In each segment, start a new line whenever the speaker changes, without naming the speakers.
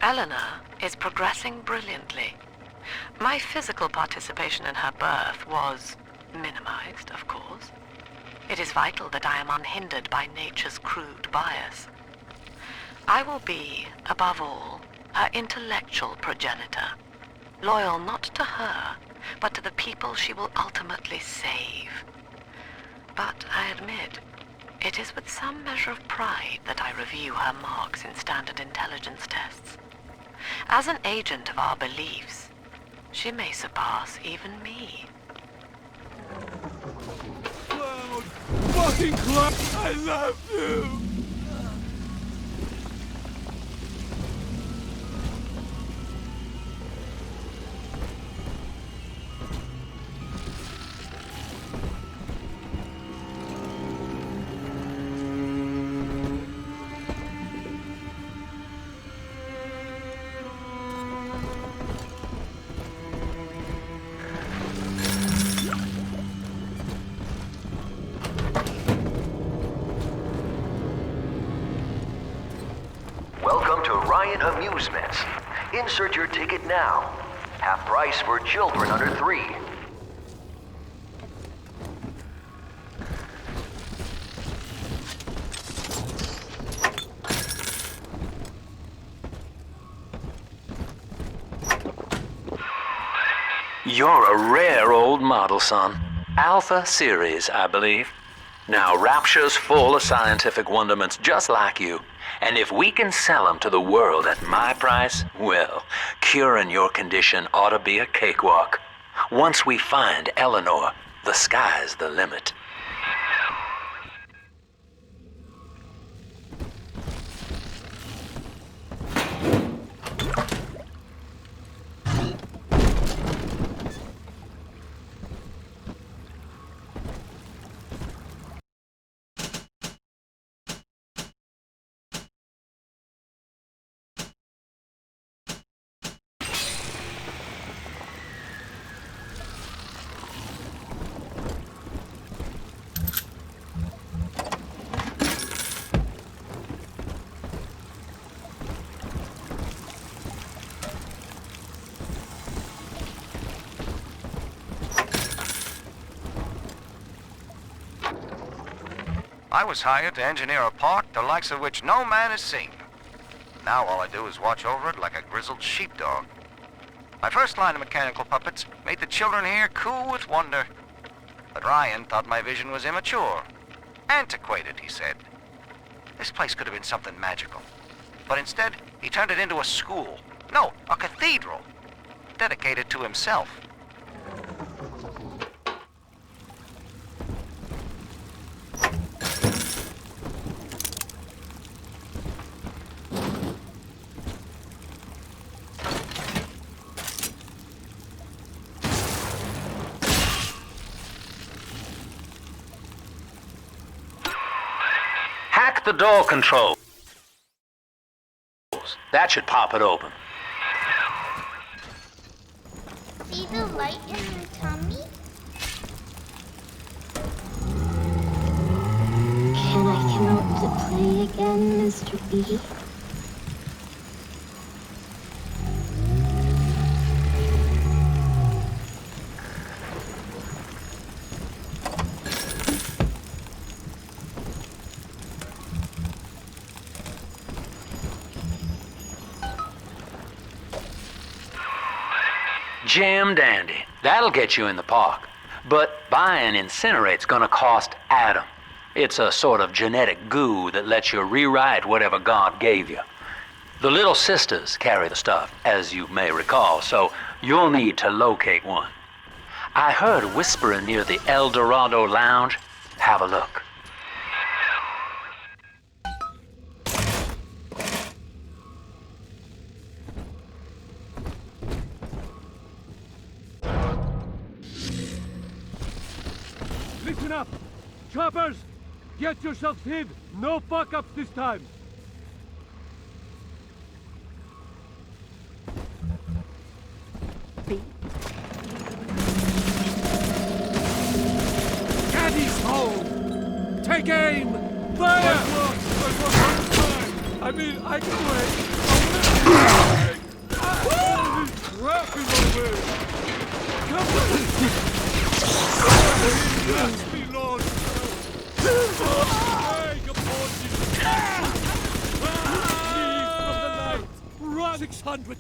Eleanor is progressing brilliantly. My physical participation in her birth was minimized, of course. It is vital that I am unhindered by nature's crude bias. I will be, above all, her intellectual progenitor, loyal not to her, but to the people she will ultimately save. But I admit, it is with some measure of pride that I review her marks in standard intelligence tests. As an agent of our beliefs, she may surpass even me.
Cloud! Fucking Cloud! I love you!
Amusement. Insert your ticket now. Half price for children under 3.
You're a rare old model, son. Alpha Series, I believe. Now, Rapture's full of scientific wonderments just like you. And if we can sell them to the world at my price, well, curing your condition ought to be a cakewalk. Once we find Eleanor, the sky's the limit.
I was hired to engineer a park the likes of which no man has seen. Now all I do is watch over it like a grizzled sheepdog. My first line of mechanical puppets made the children here cool with wonder. But Ryan thought my vision was immature. Antiquated, he said. This place could have been something magical. But instead, he turned it into a school. No, a cathedral. Dedicated to himself.
Hack the door controls. That should pop it open.
See the light in your tummy? Can I come out to play again, Mr. B?
Jam dandy. That'll get you in the park. But buying Incinerate's gonna cost Adam. It's a sort of genetic goo that lets you rewrite whatever God gave you. The little sisters carry the stuff, as you may recall, so you'll need to locate one. I heard whispering near the El Dorado Lounge. Have a look.
Listen up! Choppers! Get yourselves hid! No fuck-ups this time! Caddy's home! Take aim! Fire! I mean, I can wait! 600.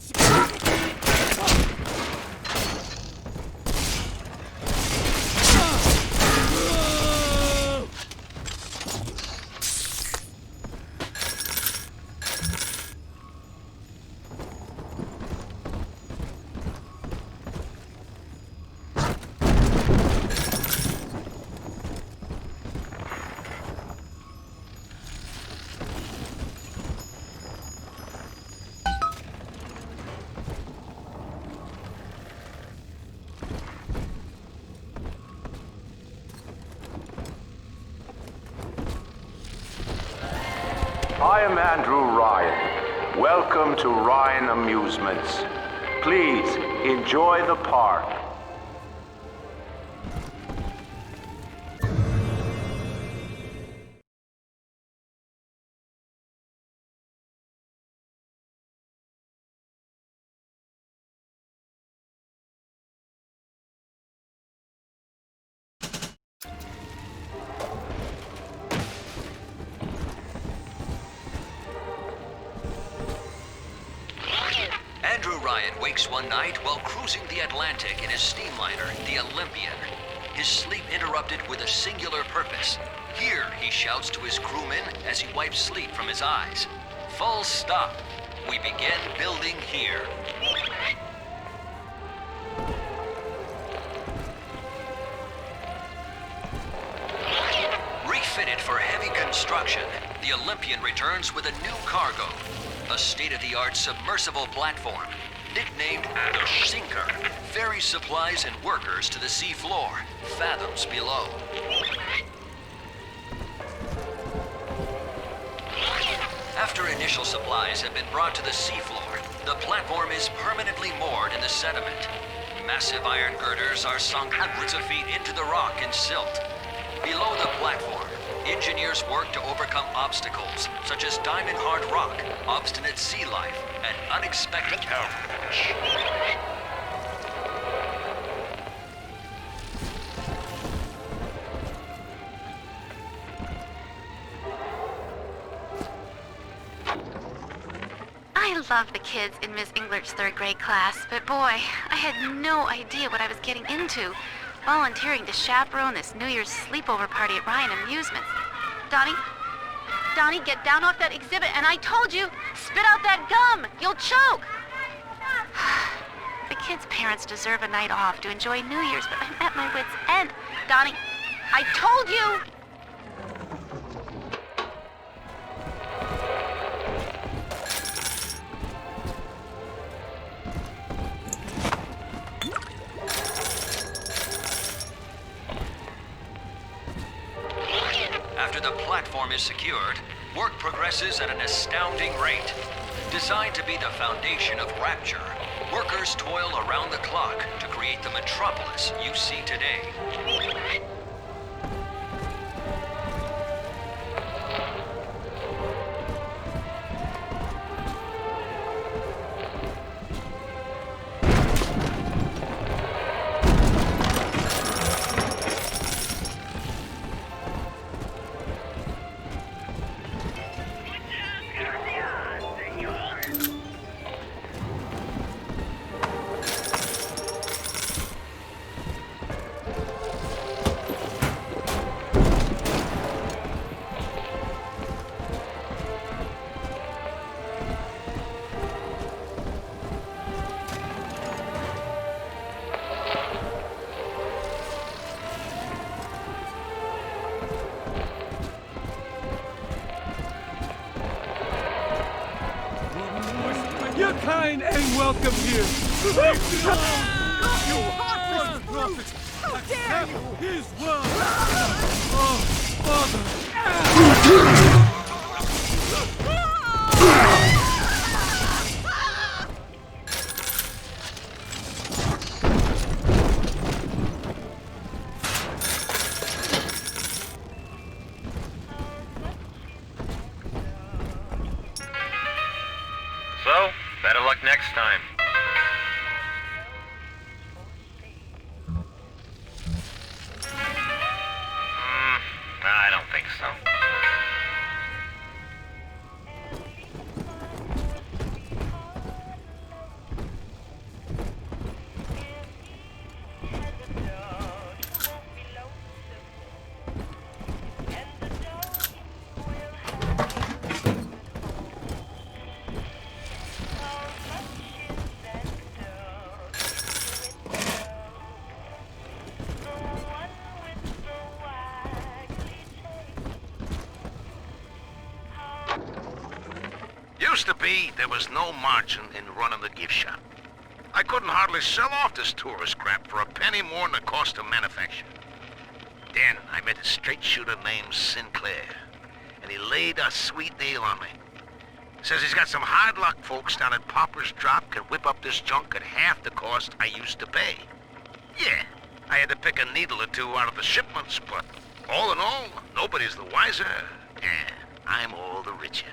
I am Andrew Ryan. Welcome to Ryan Amusements. Please, enjoy the park.
Andrew Ryan wakes one night while cruising the Atlantic in his steamliner, the Olympian. His sleep interrupted with a singular purpose. Here, he shouts to his crewmen as he wipes sleep from his eyes. Full stop. We begin building here. Refitted for heavy construction, the Olympian returns with a new cargo. A state-of-the-art submersible platform, nicknamed the Sinker, ferries supplies and workers to the sea floor, fathoms below. After initial supplies have been brought to the seafloor, the platform is permanently moored in the sediment. Massive iron girders are sunk hundreds of feet into the rock and silt. Below the platform, engineers work to overcome obstacles such as diamond-hard rock, obstinate sea life, and unexpected ambush.
I love the kids in Miss Englert's third grade class, but boy, I had no idea what I was getting into. Volunteering to chaperone this New Year's sleepover party at Ryan Amusements. Donnie, get down off that exhibit, and I told you, spit out that gum! You'll choke! The kids' parents deserve a night off to enjoy New Year's, but I'm at my wit's end. Donnie, I told you!
After the platform is secured, work progresses at an astounding rate. Designed to be the foundation of Rapture, workers toil around the clock to create the metropolis you see today.
You're kind and welcome here. Leave me alone! You heartless prophet! How dare you! His word! Oh, Father!
So, better luck next time. I don't think so.
to be, there was no margin in running the gift shop. I couldn't hardly sell off this tourist crap for a penny more than the cost of manufacture. Then I met a straight shooter named Sinclair, and he laid a sweet deal on me. Says he's got some hard luck folks down at Popper's Drop can whip up this junk at half the cost I used to pay. Yeah, I had to pick a needle or two out of the shipments, but all in all, nobody's the wiser, and I'm all the richer.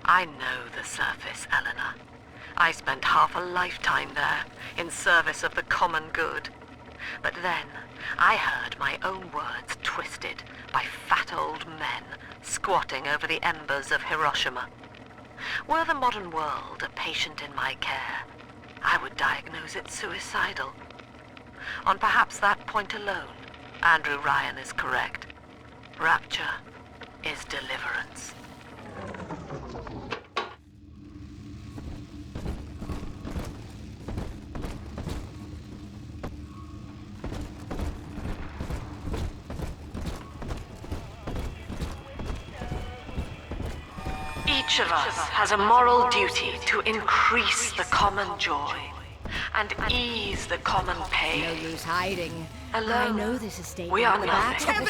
I know the surface, Eleanor. I spent half a lifetime there, in service of the common good. But then, I heard my own words twisted by fat old men squatting over the embers of Hiroshima. Were the modern world a patient in my care, I would diagnose it suicidal. On perhaps that point alone, Andrew Ryan is correct. Rapture is deliverance. Each of us has a moral duty to increase the common joy and ease the common pain.
No use hiding.
Alone,
I know this estate.
we are nothing.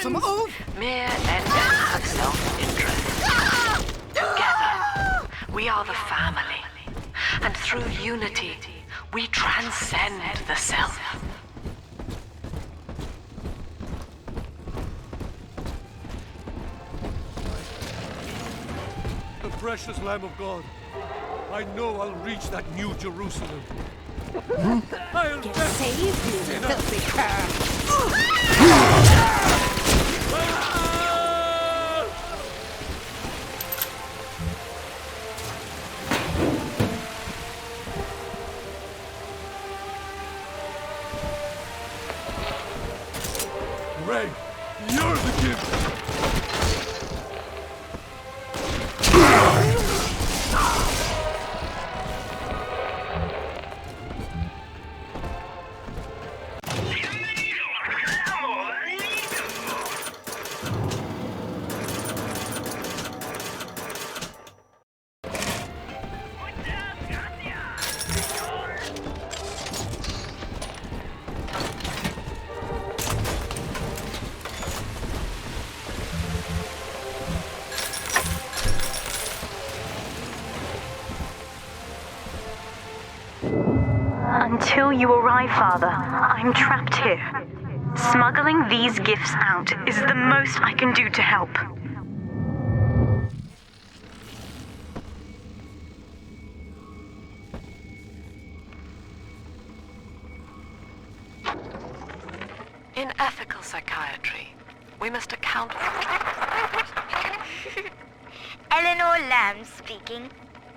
Mere engines of self-interest. Together, we are the family. And through unity, we transcend the self.
The precious Lamb of God. I know I'll reach that new Jerusalem. I'll
Save you, filthy cur!
Ray, you're the gift!
Until you arrive, Father, I'm trapped here. Smuggling these gifts out is the most I can do to help.
In ethical psychiatry, we must account for...
Eleanor Lamb speaking.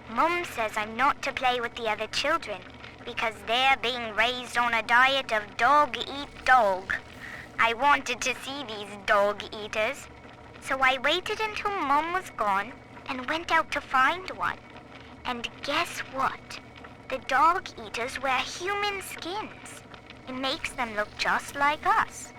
Mum says I'm not to play with the other children because they're being raised on a diet of dog-eat-dog. I wanted to see these dog-eaters, so I waited until Mum was gone and went out to find one. And guess what? The dog-eaters wear human skins. It makes them look just like us.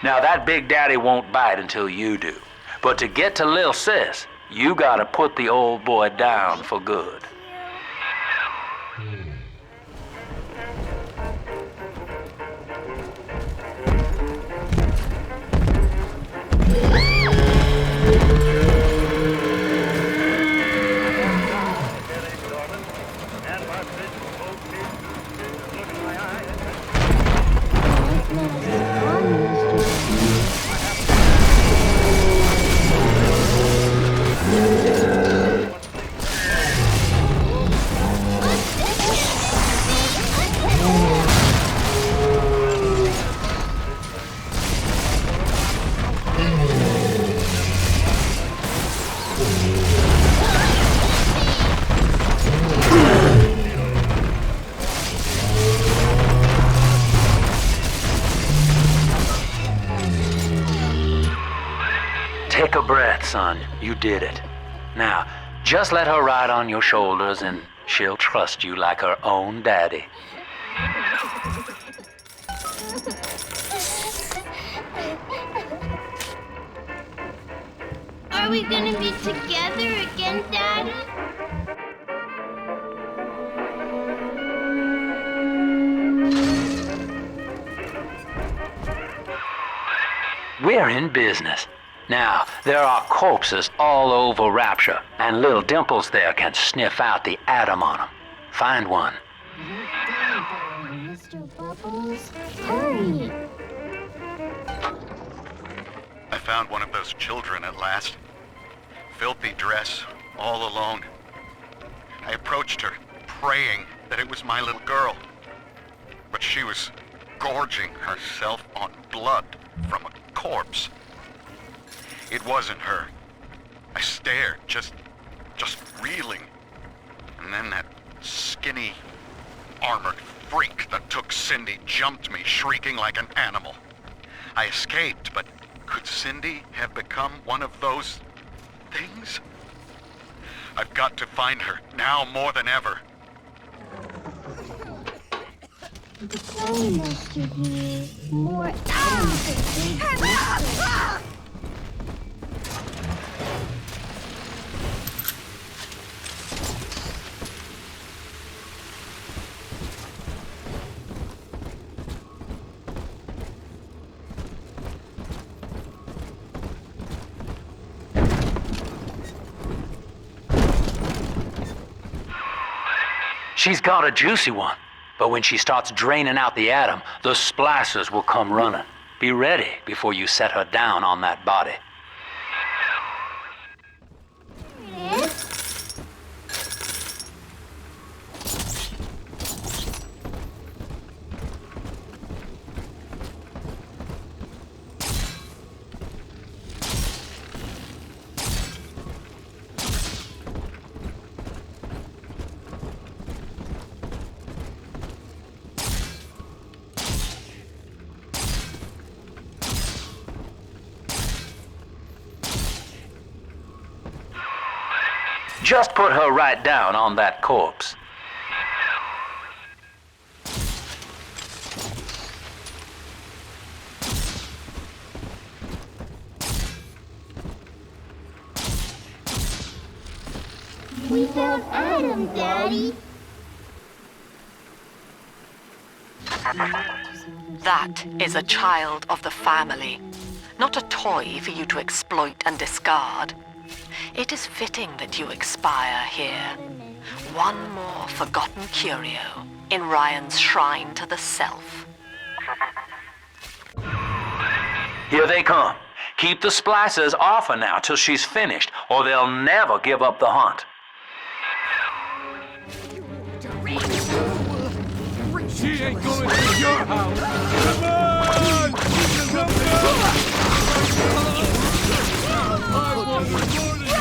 Now that Big Daddy won't bite until you do. But to get to Lil Sis, you gotta put the old boy down for good. Take a breath, son. You did it. Now, just let her ride on your shoulders and she'll trust you like her own daddy.
Are we gonna be together again, Daddy?
We're in business. Now, there are corpses all over Rapture, and little Dimples there can sniff out the atom on them. Find one.
Mr. Bubbles, hurry!
I found one of those children at last. Filthy dress, all alone. I approached her, praying that it was my little girl. But she was gorging herself on blood from a corpse. It wasn't her. I stared, just reeling. And then that skinny, armored freak that took Cindy jumped me, shrieking like an animal. I escaped, but could Cindy have become one of those things? I've got to find her, now more than ever.
The plane must be more atoms of big
She's got a juicy one, but when she starts draining out the atom, the splicers will come running. Be ready before you set her down on that body. Just put her right down on that corpse.
We found Adam, Daddy.
That is a child of the family, not a toy for you to exploit and discard. It is fitting that you expire here. One more forgotten curio in Ryan's shrine to the self.
Here they come. Keep the splicers off her now till she's finished, or they'll never give up the hunt.
She ain't going to your house! Come on! Come on! I want more than you do!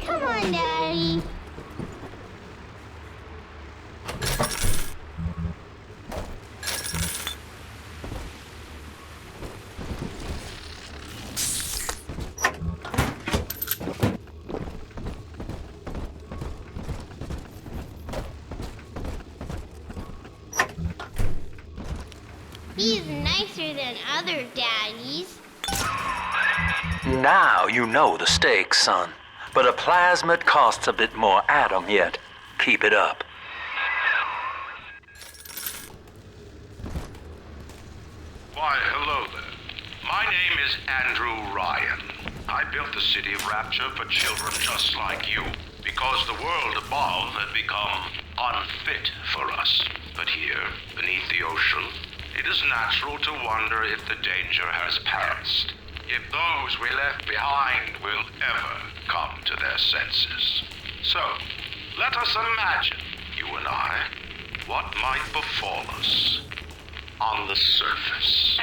Come on, Daddy. He's nicer than other daddies.
Now you know the stakes, son. But a plasmid costs a bit more Adam yet. Keep it up.
Why, hello there. My name is Andrew Ryan. I built the city of Rapture for children just like you, because the world above had become unfit for us. But here, beneath the ocean, it is natural to wonder if the danger has passed. If those we left behind will ever come to their senses. So, let us imagine, you and I, what might befall us on the surface.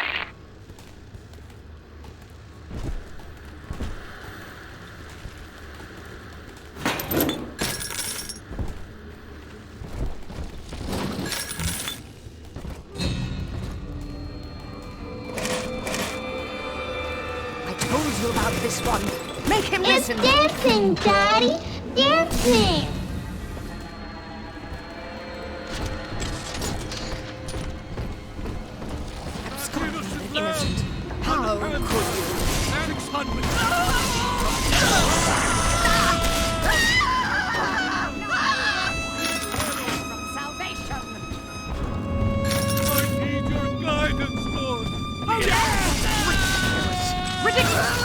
About this one. Make him listen.
It's dancing, Daddy. Dancing.
Innocent. How could you?
Eric's husband.
Salvation.
I need your guidance, Lord.
Oh, yes! Ridiculous!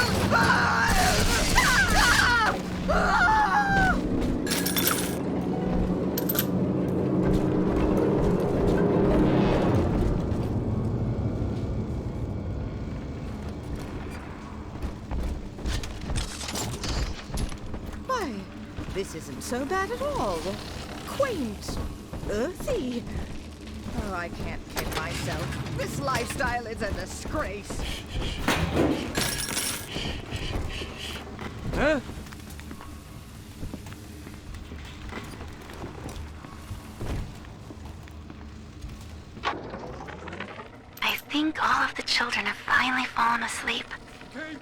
Why, this isn't so bad at all. Quaint, earthy. Oh, I can't kid myself. This lifestyle is a disgrace.
Huh?
I think all of the children have finally fallen asleep.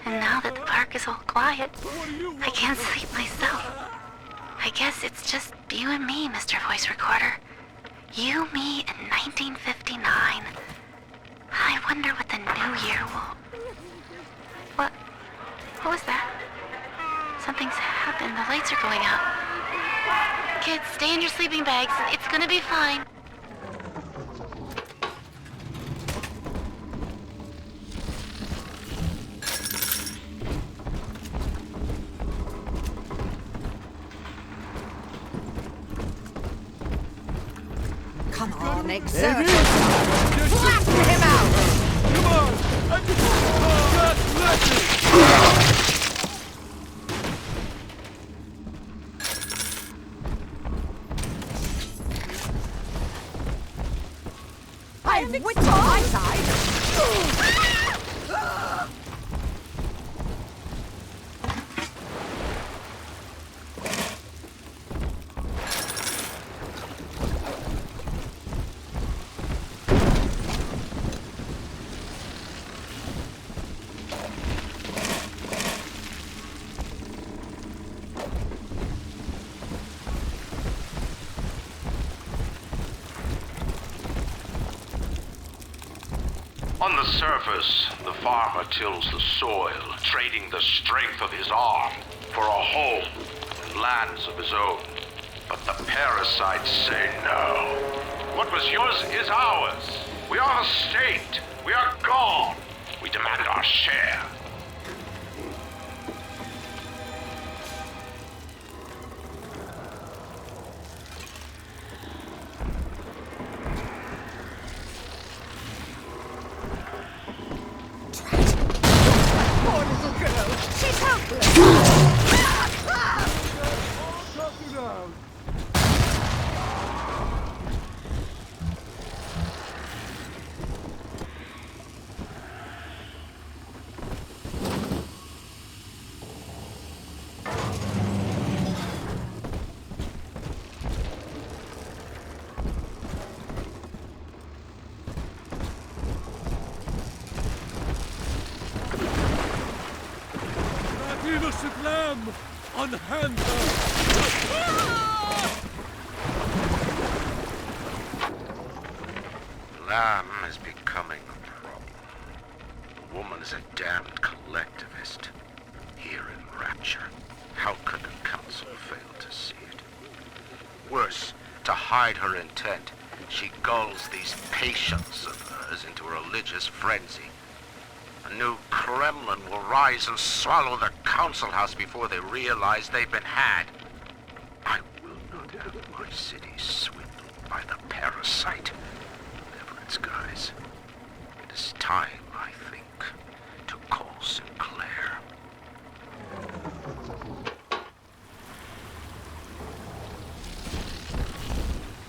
And now that the park is all quiet, I can't sleep myself. I guess it's just you and me, Mr. Voice Recorder. You, me, in 1959. I wonder what the new year will... What was that? Something's happened. The lights are going out. Kids, stay in your sleeping bags. It's gonna be fine.
an exertion. Slap him out!
Come on! Let it!
I've wit on my side.
On the surface, the farmer tills the soil, trading the strength of his arm for a home and lands of his own. But the parasites say no. What was yours is ours. We are the state. We are gone. We demand our share.
Poor little girl. She's helpless.
Shut it down. That innocent lamb! Unhand her!
Lamb is becoming a problem. The woman is a damned collectivist. Here in Rapture, how could the council fail to see it? Worse, to hide her intent, she gulls these patients of hers into a religious frenzy. A new Kremlin will rise and swallow the council house before they realize they've been had. I will not have my city swindled by the parasite, whatever its guise. It is time, I think, to call Sinclair.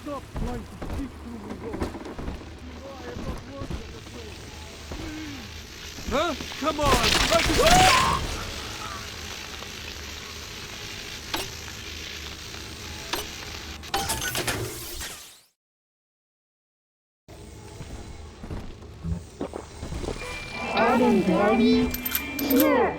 Stop trying to speak through me, Lord. You know I am not working this way. Please. Huh? Come on!
Adam, Daddy, here.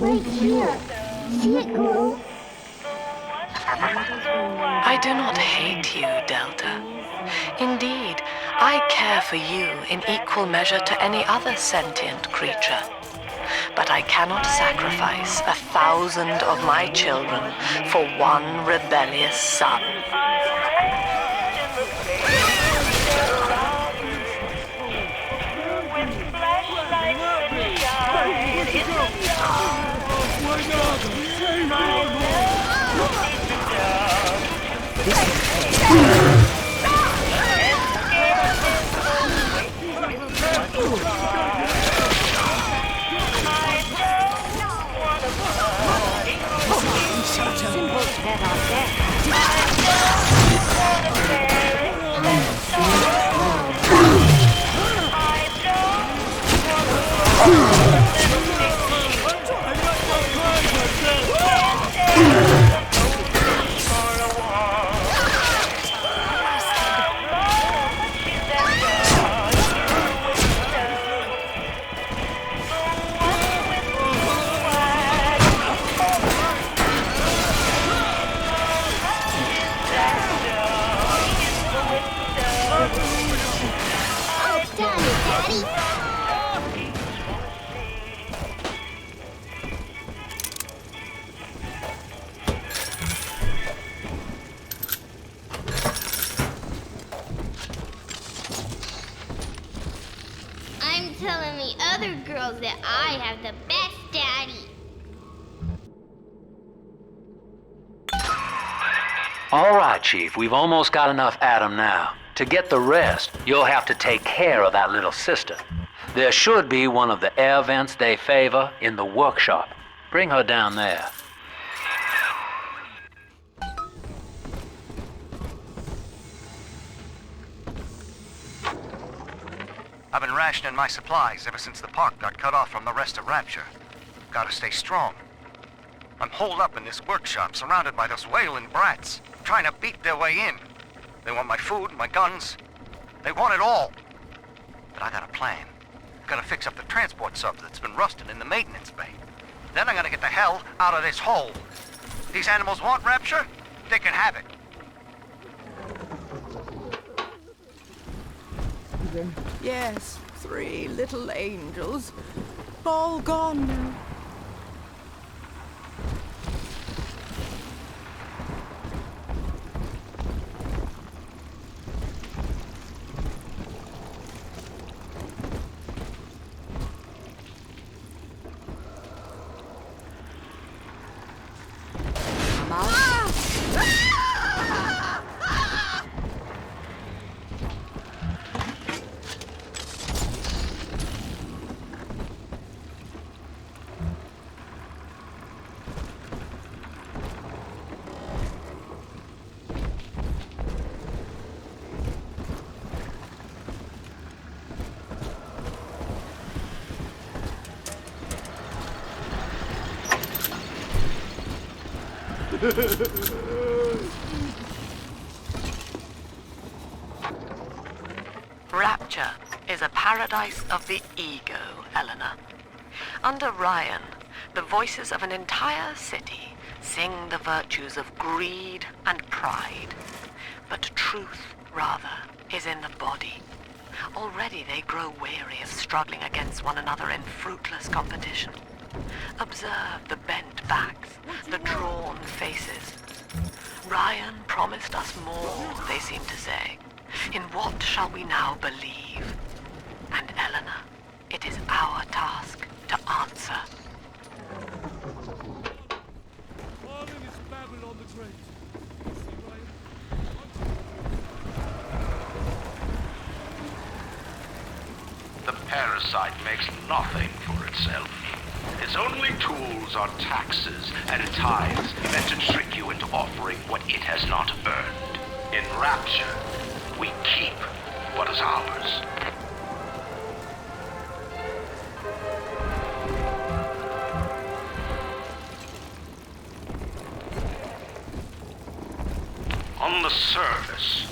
Right here. See it glow?
I do not hate you, Delta. Indeed, I care for you in equal measure to any other sentient creature. But I cannot sacrifice 1,000 of my children for one rebellious son.
other girls that I have the best daddy.
All right, Chief, we've almost got enough Adam now. To get the rest, you'll have to take care of that little sister. There should be one of the air vents they favor in the workshop. Bring her down there.
I've been rationing my supplies ever since the park got cut off from the rest of Rapture. Gotta stay strong. I'm holed up in this workshop, surrounded by those whaling brats, trying to beat their way in. They want my food, my guns. They want it all. But I got a plan. Gotta fix up the transport sub that's been rusting in the maintenance bay. Then I'm gonna get the hell out of this hole. These animals want Rapture? They can have it.
Yes, 3 little angels. All gone now.
Rapture is a paradise of the ego, Eleanor. Under Ryan, the voices of an entire city sing the virtues of greed and pride. But truth, rather, is in the body. Already they grow weary of struggling against one another in fruitless competition. Observe the bent backs, the drawn faces. Ryan promised us more, they seem to say. In what shall we now believe? And Eleanor, it is our task to answer.
The parasite makes nothing for itself. Its only tools are taxes and tithes meant to trick you into offering what it has not earned. In Rapture, we keep what is ours. On the surface,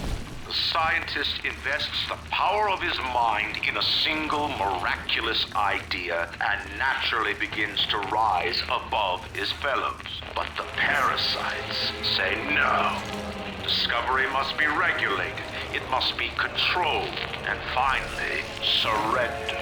the scientist invests the power of his mind in a single miraculous idea and naturally begins to rise above his fellows. But the parasites say no. Discovery must be regulated, it must be controlled, and finally, surrender.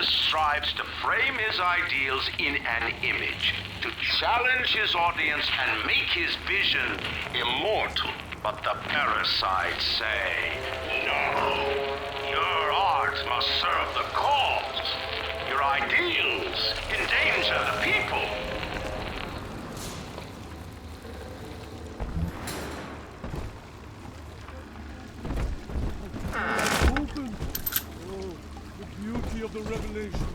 Strives to frame his ideals in an image, to challenge his audience and make his vision immortal. But the parasites say, no, your art must serve the cause. Your ideals endanger the people.
Of the revelation.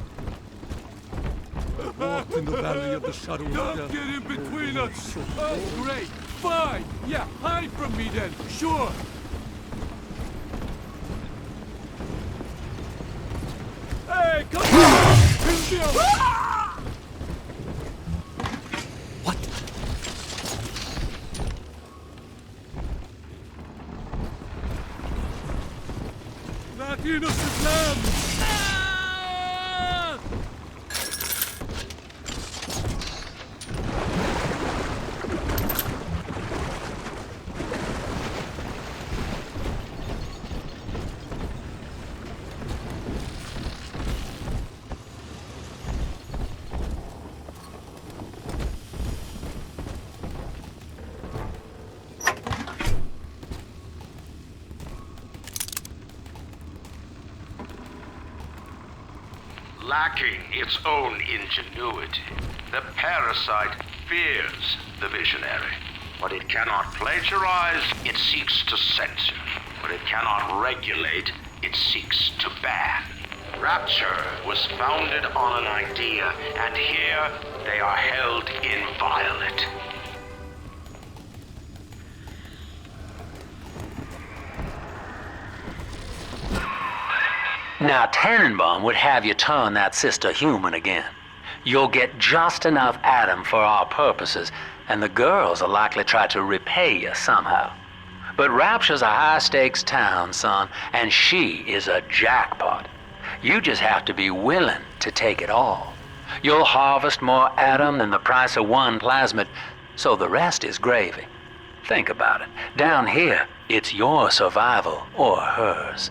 Walk in the valley of the shadow of death. Don't get in between us! Oh, great! Fine! Yeah, hide from me then! Sure! Hey, come on!
What?
Not innocent lambs!
lacking its own ingenuity. The parasite fears the visionary. What it cannot plagiarize, it seeks to censor. What it cannot regulate, it seeks to ban. Rapture was founded on an idea, and here they are held inviolate.
Now, Tannenbaum would have you turn that sister human again. You'll get just enough Adam for our purposes, and the girls will likely try to repay you somehow. But Rapture's a high-stakes town, son, and she is a jackpot. You just have to be willing to take it all. You'll harvest more Adam than the price of one plasmid, so the rest is gravy. Think about it. Down here, it's your survival or hers.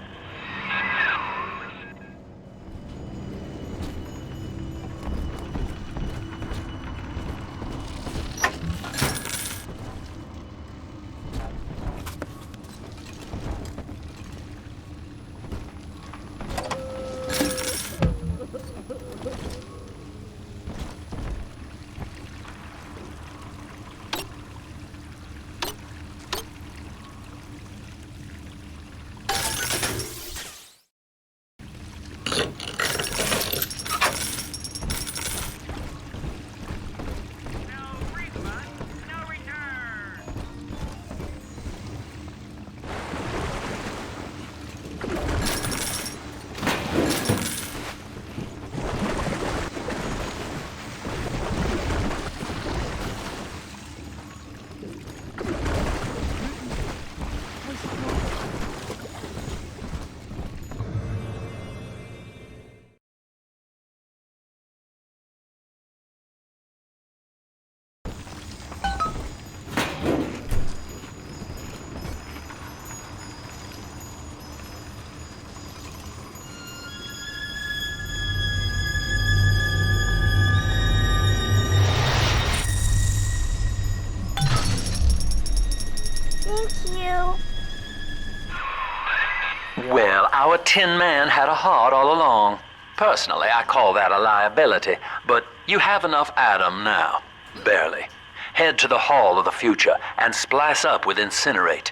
Well, our Tin Man had a heart all along. Personally, I call that a liability, but you have enough Adam now. Barely. Head to the Hall of the Future and splice up with Incinerate.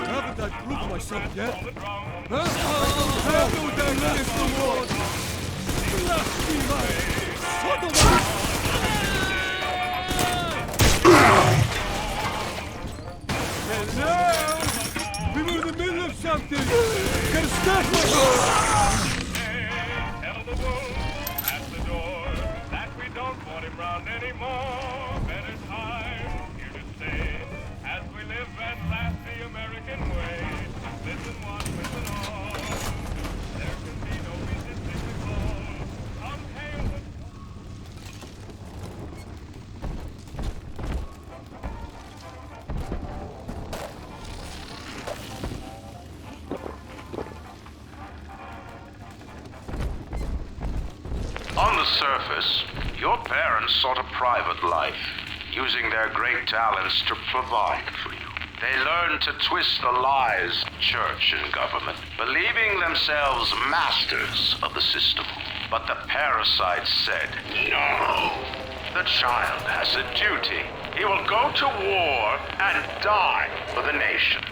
Haven't I proved myself yet? Huh? Have no dynamics reward! Sort of Hello? We were in the middle of something! Gotta stop
Tell the wolf at the door that we don't want him round anymore. Better time here to stay as we live and laugh the American way. Listen one, listen all. There can be no resisting the call. Come hail the
On the surface, your parents sought a private life, using their great talents to provide for you. They learned to twist the lies of church and government, believing themselves masters of the system. But the parasite said, no. The child has a duty. He will go to war and die for the nation.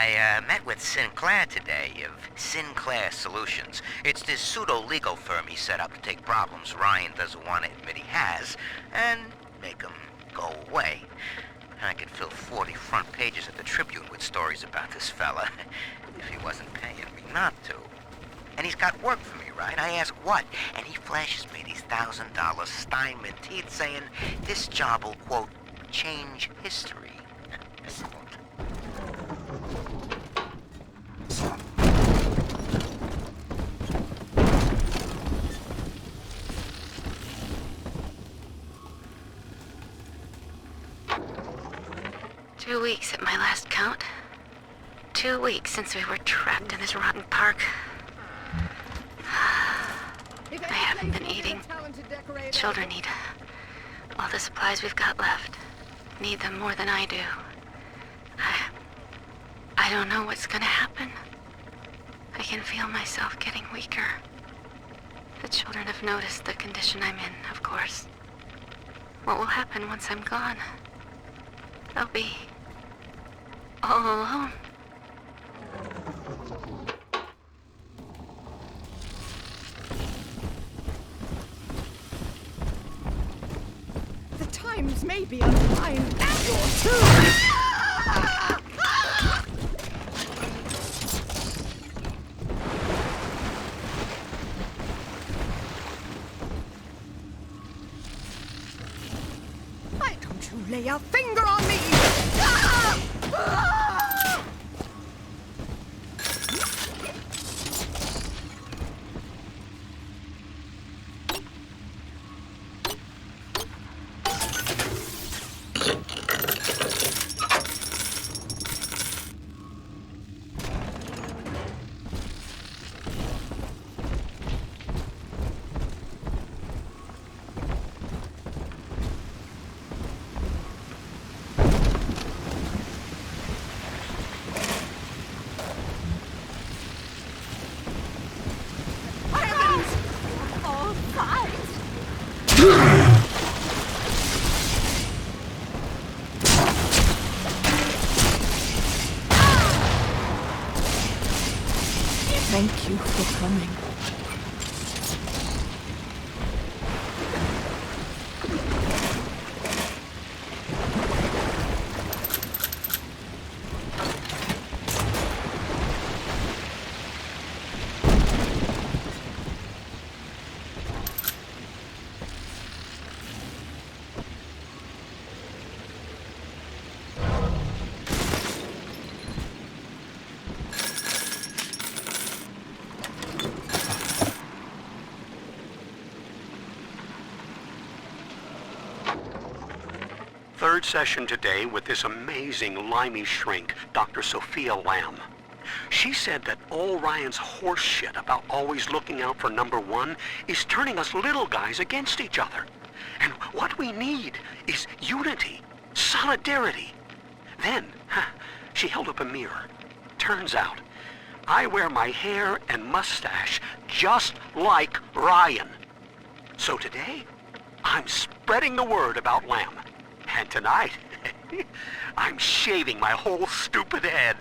I met with Sinclair today of Sinclair Solutions. It's this pseudo-legal firm he set up to take problems Ryan doesn't want to admit he has and make them go away. I could fill 40 front pages of the Tribune with stories about this fella if he wasn't paying me not to. And he's got work for me, right? I ask what? And he flashes me these $1,000 Steinman teeth saying this job will, quote, change history.
Two weeks at my last count. 2 weeks since we were trapped in this rotten park. I haven't been eating. Children need all the supplies we've got left. Need them more than I do. I don't know what's gonna happen. I can feel myself getting weaker. The children have noticed the condition I'm in, of course. What will happen once I'm gone? They'll be all alone.
The times may be unkind, and you're too. Why don't you lay a finger on me? Thank you for coming.
Third session today with this amazing limey shrink, Dr. Sophia Lamb. She said that all Ryan's horse shit about always looking out for number one is turning us little guys against each other. And what we need is unity, solidarity. Then, she held up a mirror. Turns out, I wear my hair and mustache just like Ryan. So today, I'm spreading the word about Lamb. And tonight, I'm shaving my whole stupid head.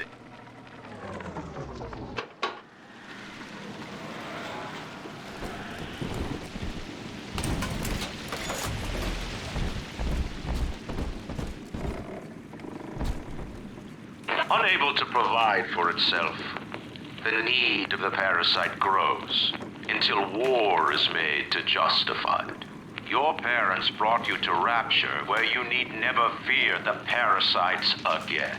Unable to provide for itself, the need of the parasite grows until war is made to justify it. Your parents brought you to Rapture, where you need never fear the parasites again.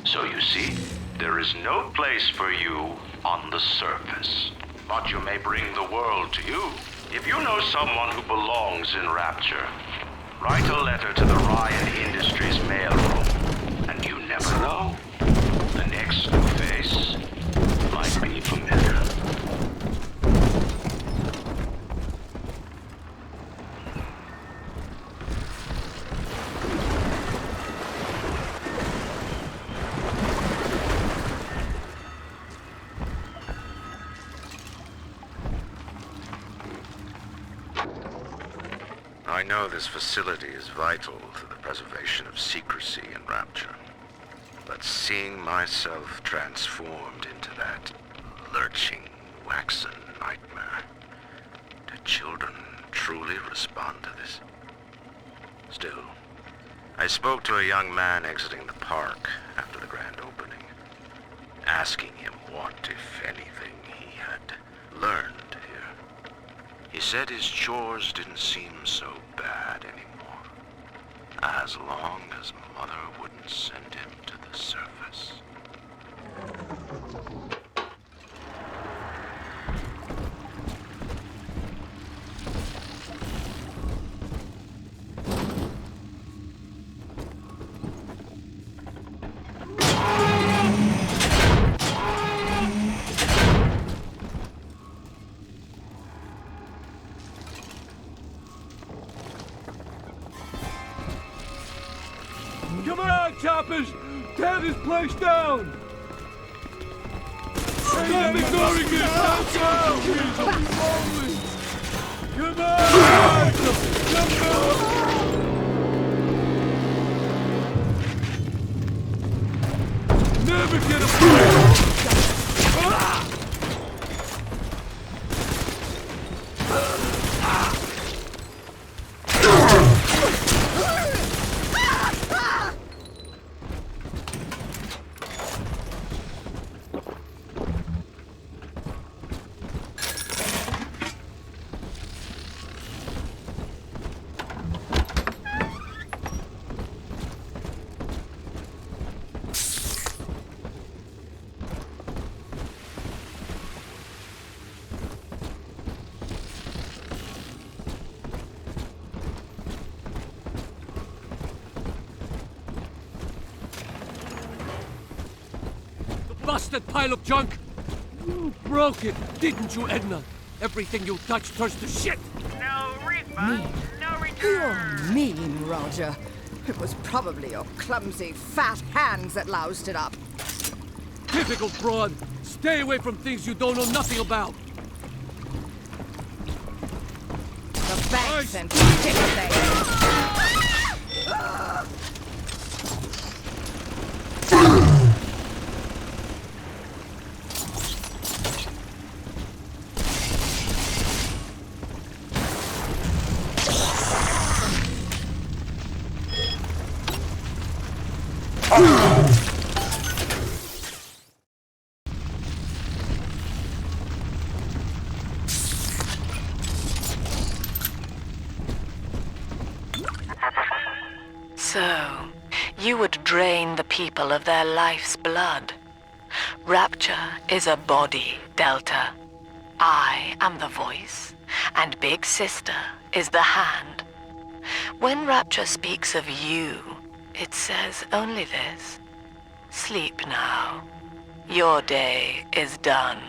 So you see, there is no place for you on the surface. But you may bring the world to you. If you know someone who belongs in Rapture, write a letter to the Ryan Industries mailroom. And you never know, the next new face might be familiar.
I know this facility is vital to the preservation of secrecy in Rapture. But seeing myself transformed into that lurching, waxen nightmare, do children truly respond to this? Still, I spoke to a young man exiting the park after the grand opening, asking him what, if anything, he had learned here. He said his chores didn't seem so bad anymore, as long as Mother wouldn't send him to the surface.
Come on, choppers! Tear this place down! Stop ignoring me! Down! Come on! Never get a break! Busted pile of junk! You broke it, didn't you, Edna? Everything you touch turns to shit!
No refund, no return.
You're mean, Roger. It was probably your clumsy, fat hands that loused it up.
Typical fraud! Stay away from things you don't know nothing about!
The banks and stick things.
So, you would drain the people of their life's blood. Rapture is a body, Delta. I am the voice, and Big Sister is the hand. When Rapture speaks of you, it says only this. Sleep now. Your day is done.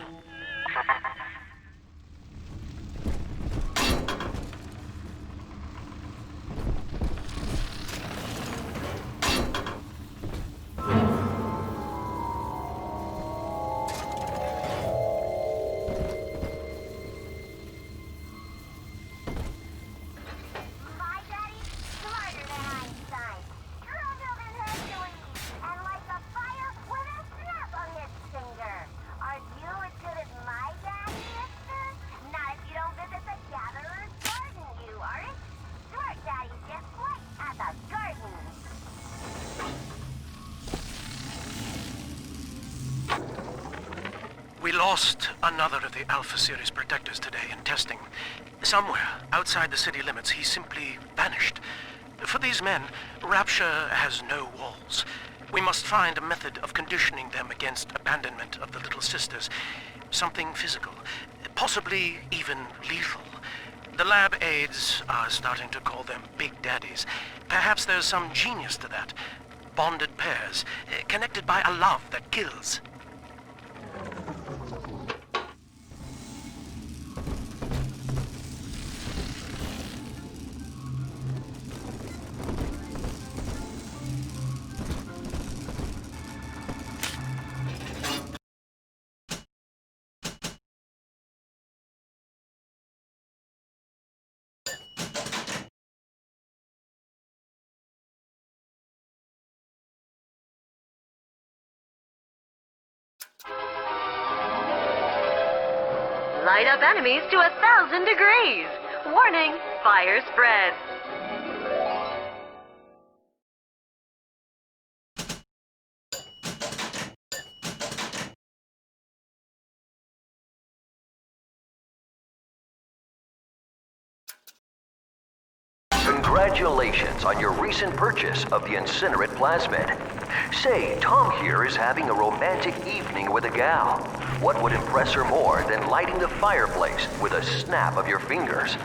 We lost another of the Alpha Series protectors today in testing. Somewhere outside the city limits, he simply vanished. For these men, Rapture has no walls. We must find a method of conditioning them against abandonment of the Little Sisters. Something physical, possibly even lethal. The lab aides are starting to call them Big Daddies. Perhaps there's some genius to that. Bonded pairs, connected by a love that kills.
Light up enemies to 1,000 degrees. Warning, fire spread.
Congratulations on your recent purchase of the Incinerate Plasmid. Say, Tom here is having a romantic evening with a gal. What would impress her more than lighting the fireplace with a snap of your fingers?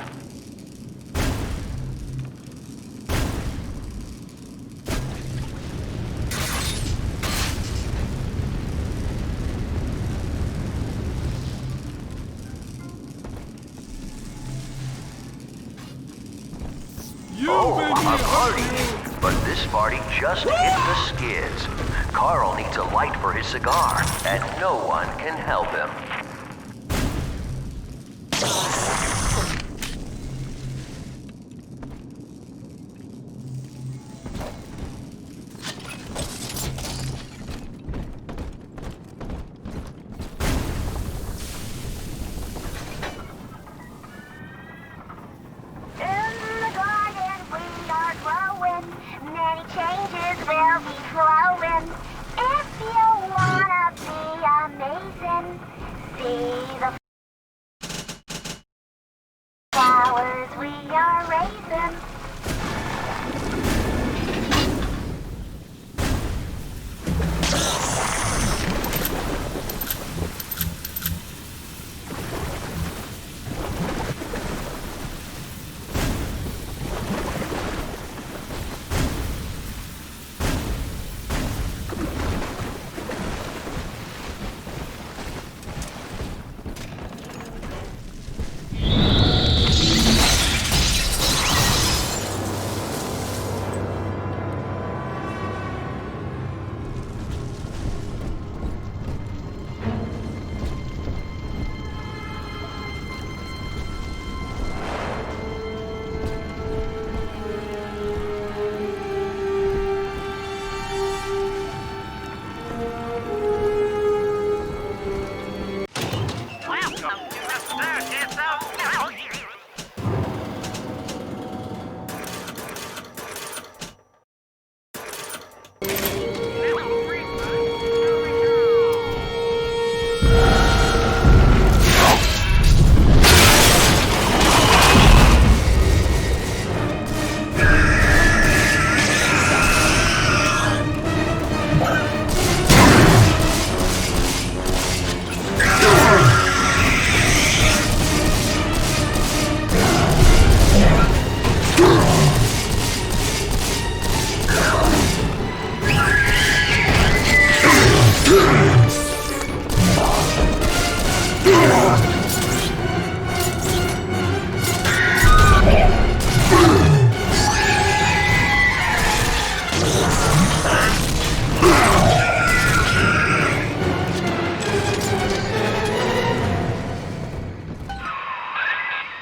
A party! But this party just hit the skids. Carl needs a light for his cigar, and no one can help him.
Flowers we are raising.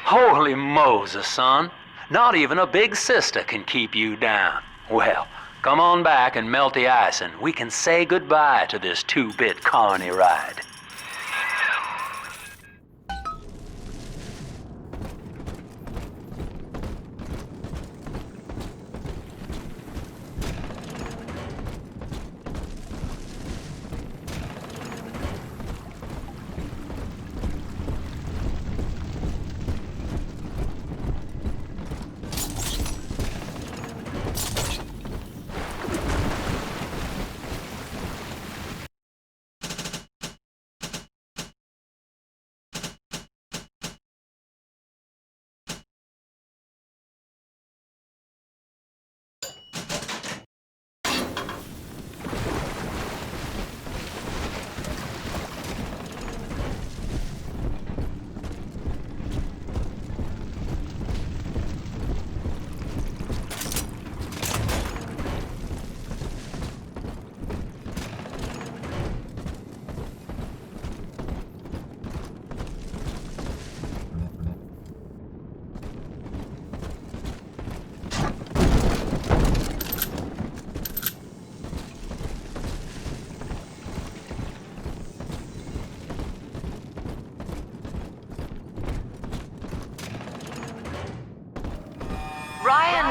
Holy Moses, son. Not even a big sister can keep you down. Well, come on back and melt the ice and we can say goodbye to this 2-bit colony ride.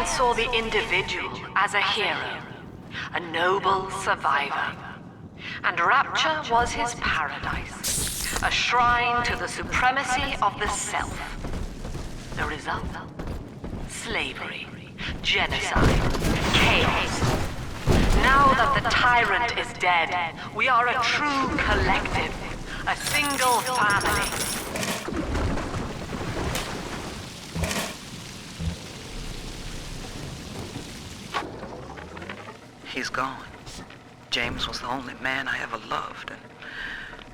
Ryan saw the individual as a hero, a noble survivor. And Rapture was his paradise, a shrine to the supremacy of the self. The result? Slavery, genocide, chaos. Now that the tyrant is dead, we are a true collective, a single family.
He's gone. James was the only man I ever loved, and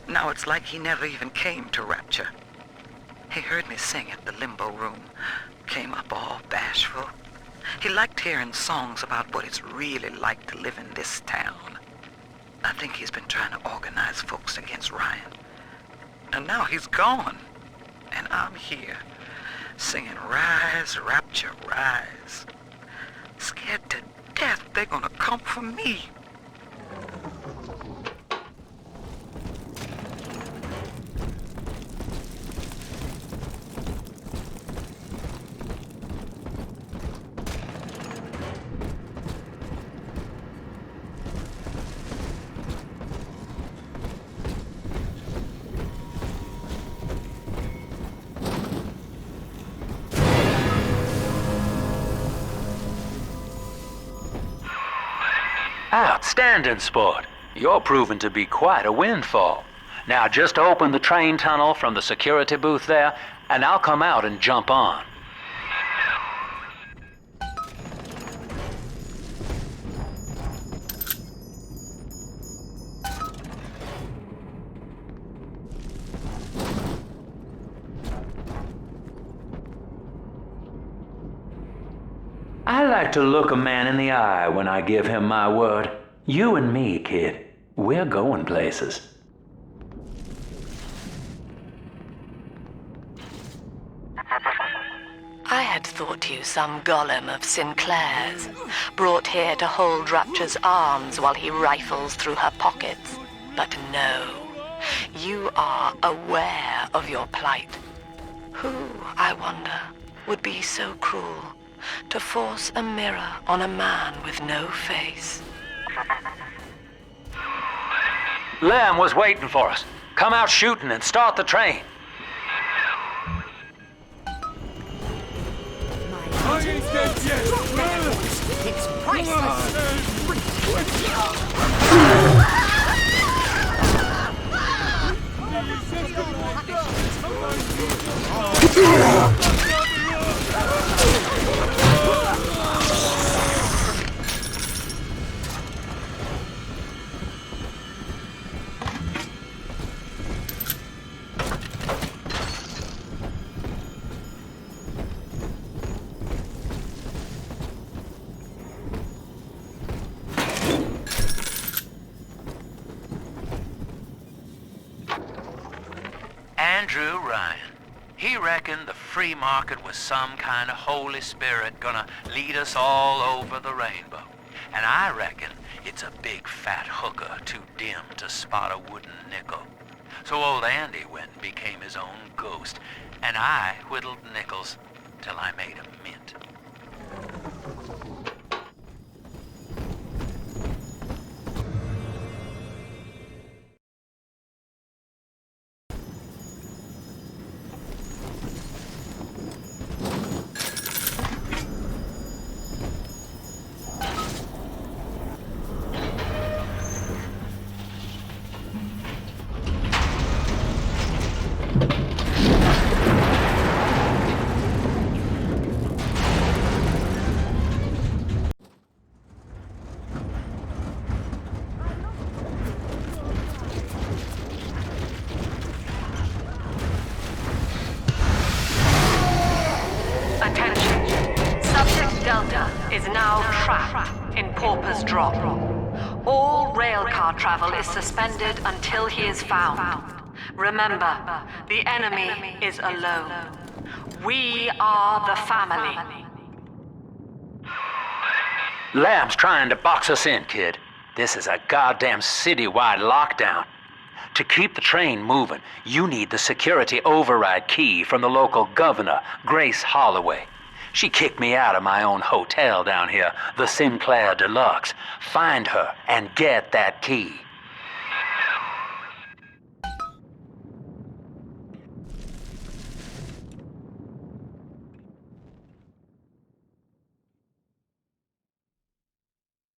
now it's like he never even came to Rapture. He heard me sing at the limbo room, came up all bashful. He liked hearing songs about what it's really like to live in this town. I think he's been trying to organize folks against Ryan. And now he's gone, and I'm here, singing Rise, Rapture, Rise. Scared to death they're gonna come for me.
Outstanding sport. You're proving to be quite a windfall. Now just open the train tunnel from the security booth there, and I'll come out and jump on. I like to look a man in the eye when I give him my word. You and me, kid, we're going places.
I had thought you some golem of Sinclair's, brought here to hold Rapture's arms while he rifles through her pockets. But no, you are aware of your plight. Who, I wonder, would be so cruel to force a mirror on a man with no face?
Lamb was waiting for us. Come out shooting and start the train.
I ain't dead yet!
It's priceless!
Andrew Ryan. He reckoned the free market was some kind of Holy Spirit gonna lead us all over the rainbow. And I reckon it's a big fat hooker too dim to spot a wooden nickel. So old Andy went and became his own ghost, and I whittled nickels till I made a mint.
Is now trapped in Pauper's Drop. All railcar travel is suspended until he is found. Remember, the enemy is alone. We are the family.
Lamb's trying to box us in, kid. This is a goddamn city-wide lockdown. To keep the train moving, you need the security override key from the local governor, Grace Holloway. She kicked me out of my own hotel down here, the Sinclair Deluxe. Find her and get that key.